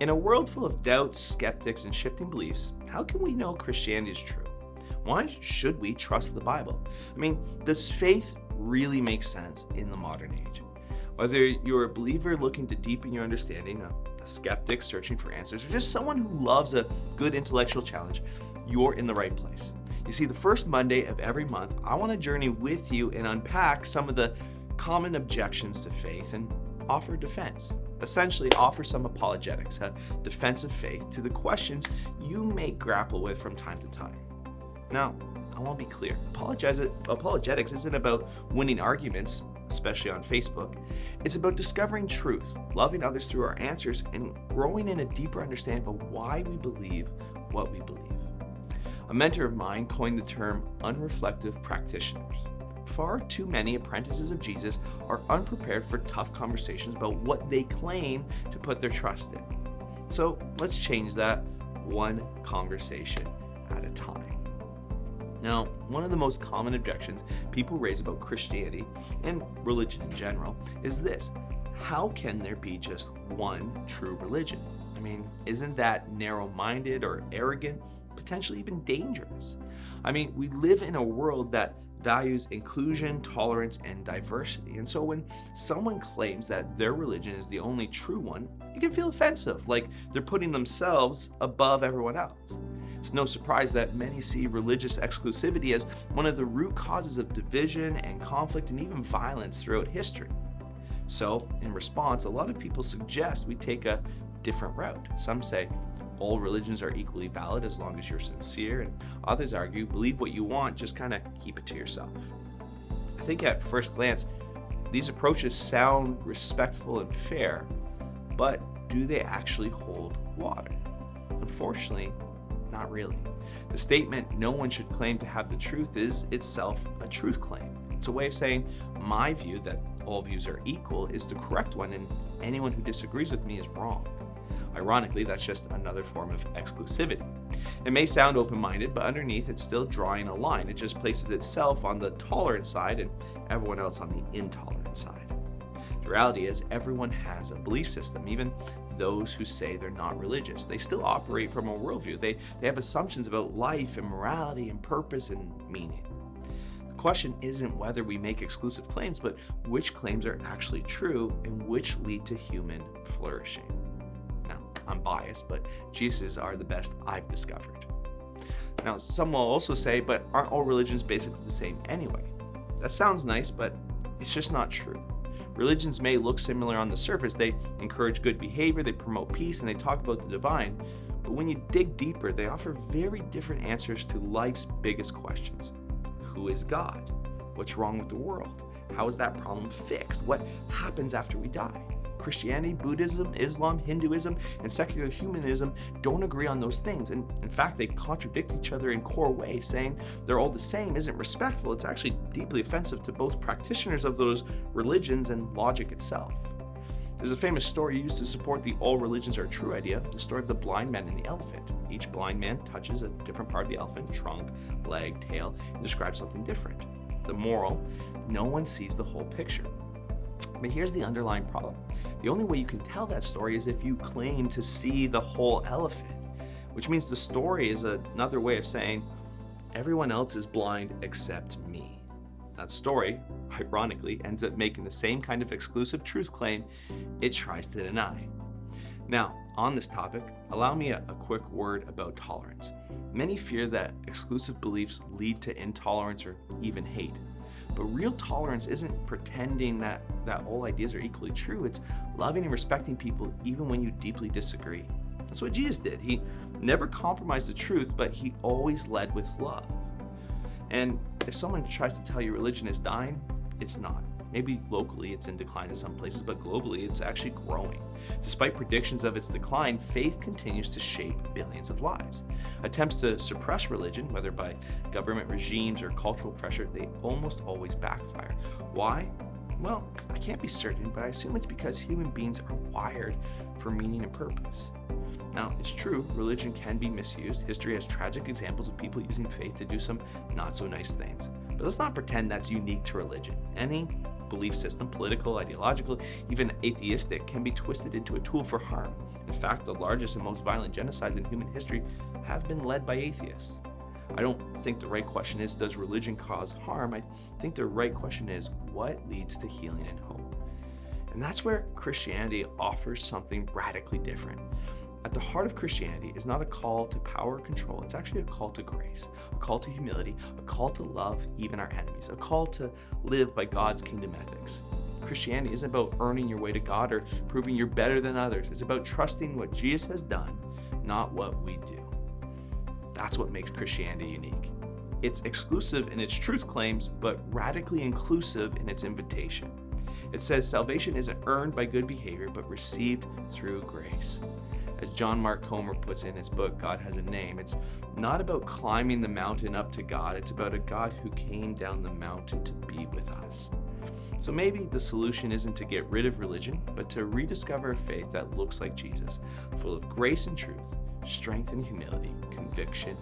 In a world full of doubts, skeptics, and shifting beliefs, how can we know Christianity is true? Why should we trust the Bible? Does faith really make sense in the modern age? Whether you're a believer looking to deepen your understanding, a skeptic searching for answers, or just someone who loves a good intellectual challenge, you're in the right place. You see, the first Monday of every month, I want to journey with you and unpack some of the common objections to faith and offer defense. Essentially, offer some apologetics, a defense of faith to the questions you may grapple with from time to time. Now, I want to be clear. Apologetics isn't about winning arguments, especially on Facebook. It's about discovering truth, loving others through our answers, and growing in a deeper understanding of why we believe what we believe. A mentor of mine coined the term unreflective practitioners. Far too many apprentices of Jesus are unprepared for tough conversations about what they claim to put their trust in. So let's change that one conversation at a time. Now, one of the most common objections people raise about Christianity and religion in general is this: how can there be just one true religion? Isn't that narrow-minded or arrogant, potentially even dangerous? We live in a world that values inclusion, tolerance, and diversity. And so when someone claims that their religion is the only true one, it can feel offensive, like they're putting themselves above everyone else. It's no surprise that many see religious exclusivity as one of the root causes of division and conflict and even violence throughout history. So, in response, a lot of people suggest we take a different route. Some say all religions are equally valid as long as you're sincere, and others argue believe what you want, just kind of keep it to yourself. I think at first glance, these approaches sound respectful and fair, but do they actually hold water? Unfortunately, not really. The statement, "no one should claim to have the truth," is itself a truth claim. It's a way of saying my view that all views are equal is the correct one, and anyone who disagrees with me is wrong. Ironically, that's just another form of exclusivity. It may sound open-minded, but underneath it's still drawing a line. It just places itself on the tolerant side and everyone else on the intolerant side. The reality is everyone has a belief system, even those who say they're not religious. They still operate from a worldview. They have assumptions about life and morality and purpose and meaning. The question isn't whether we make exclusive claims, but which claims are actually true and which lead to human flourishing. Now, I'm biased, but Jesus are the best I've discovered. Now, some will also say, but aren't all religions basically the same anyway? That sounds nice, but it's just not true. Religions may look similar on the surface. They encourage good behavior, they promote peace, and they talk about the divine. But when you dig deeper, they offer very different answers to life's biggest questions. Who is God? What's wrong with the world? How is that problem fixed? What happens after we die? Christianity, Buddhism, Islam, Hinduism, and secular humanism don't agree on those things. And in fact, they contradict each other in core ways. Saying they're all the same isn't respectful. It's actually deeply offensive to both practitioners of those religions and logic itself. There's a famous story used to support the all religions are true idea, the story of the blind man and the elephant. Each blind man touches a different part of the elephant, trunk, leg, tail, and describes something different. The moral: no one sees the whole picture. But here's the underlying problem. The only way you can tell that story is if you claim to see the whole elephant, which means the story is another way of saying everyone else is blind except me. That story, ironically, ends up making the same kind of exclusive truth claim it tries to deny. Now, on this topic, allow me a quick word about tolerance. Many fear that exclusive beliefs lead to intolerance or even hate. But real tolerance isn't pretending that all ideas are equally true. It's loving and respecting people even when you deeply disagree. That's what Jesus did. He never compromised the truth, but he always led with love. And if someone tries to tell you religion is dying, it's not. Maybe locally it's in decline in some places, but globally it's actually growing. Despite predictions of its decline, faith continues to shape billions of lives. Attempts to suppress religion, whether by government regimes or cultural pressure, they almost always backfire. Why? Well, I can't be certain, but I assume it's because human beings are wired for meaning and purpose. Now, it's true, religion can be misused. History has tragic examples of people using faith to do some not so nice things. But let's not pretend that's unique to religion. Any belief system, political, ideological, even atheistic, can be twisted into a tool for harm. In fact, the largest and most violent genocides in human history have been led by atheists. I don't think the right question is, does religion cause harm? I think the right question is, what leads to healing and hope? And that's where Christianity offers something radically different. At the heart of Christianity is not a call to power or control. It's actually a call to grace, a call to humility, a call to love even our enemies, a call to live by God's kingdom ethics. Christianity isn't about earning your way to God or proving you're better than others. It's about trusting what Jesus has done, not what we do. That's what makes Christianity unique. It's exclusive in its truth claims, but radically inclusive in its invitation. It says salvation isn't earned by good behavior, but received through grace. As John Mark Comer puts in his book, God Has a Name, it's not about climbing the mountain up to God. It's about a God who came down the mountain to be with us. So maybe the solution isn't to get rid of religion, but to rediscover a faith that looks like Jesus, full of grace and truth, strength and humility, conviction